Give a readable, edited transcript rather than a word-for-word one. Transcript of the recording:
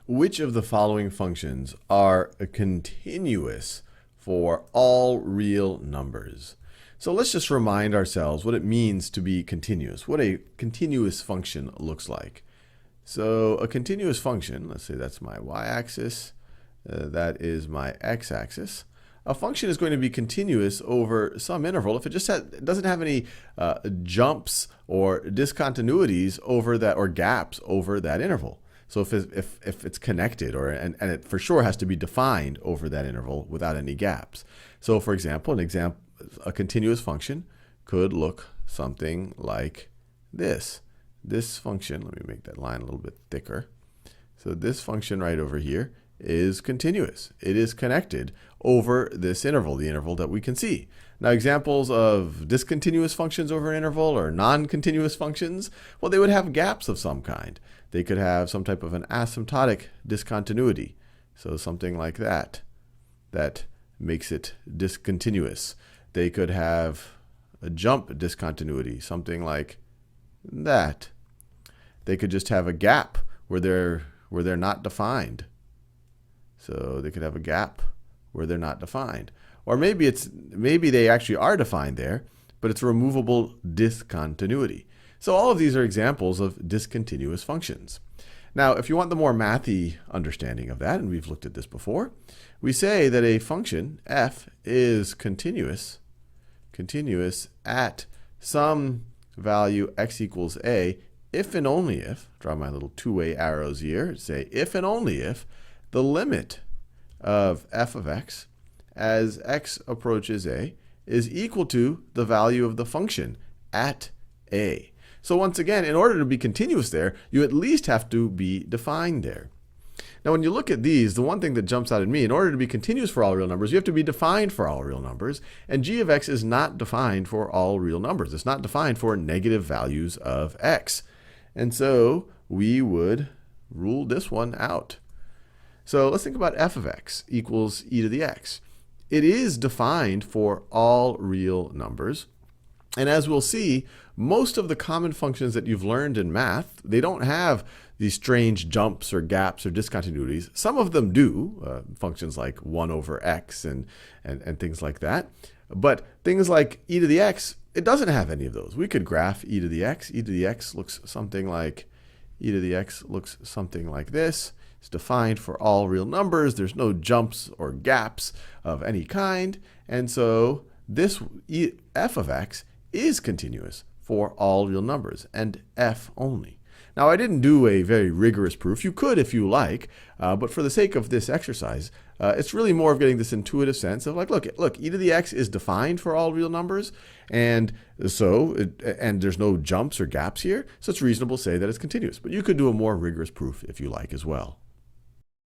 Which of the following functions are continuous for all real numbers? So let's just remind ourselves what it means to be continuous, what a continuous function looks like. So a continuous function, let's say that's my y-axis, that is my x-axis. A function is going to be continuous over some interval if it just doesn't have any jumps or discontinuities over that, or gaps over that interval. So if it's connected, and it for sure has to be defined over that interval without any gaps. So for example, a continuous function could look something like this. This function, let me make that line a little bit thicker. So this function right over here is continuous. It is connected over this interval, the interval that we can see. Now, examples of discontinuous functions over an interval or non-continuous functions, well, they would have gaps of some kind. They could have some type of an asymptotic discontinuity. So something like that makes it discontinuous. They could have a jump discontinuity, something like that. They could just have a gap where they're not defined. So they could have a gap where they're not defined. Or maybe they actually are defined there, but it's a removable discontinuity. So all of these are examples of discontinuous functions. Now, if you want the more mathy understanding of that, and we've looked at this before, we say that a function f is continuous at some value x equals a if and only if, draw my little two-way arrows here, say if and only if the limit of f of x as x approaches a is equal to the value of the function at a. So once again, in order to be continuous there, you at least have to be defined there. Now when you look at these, the one thing that jumps out at me, in order to be continuous for all real numbers, you have to be defined for all real numbers, and g of x is not defined for all real numbers. It's not defined for negative values of x. And so we would rule this one out. So let's think about f of x equals e to the x. It is defined for all real numbers. And as we'll see, most of the common functions that you've learned in math, they don't have these strange jumps or gaps or discontinuities. Some of them do, functions like 1 over x and things like that. But things like e to the x, it doesn't have any of those. We could graph e to the x. E to the x looks something like this. It's defined for all real numbers. There's no jumps or gaps of any kind. And so this f of x is continuous for all real numbers, and f only. Now, I didn't do a very rigorous proof. You could if you like, but for the sake of this exercise, it's really more of getting this intuitive sense of like, look, e to the x is defined for all real numbers, and there's no jumps or gaps here, so it's reasonable to say that it's continuous. But you could do a more rigorous proof if you like as well.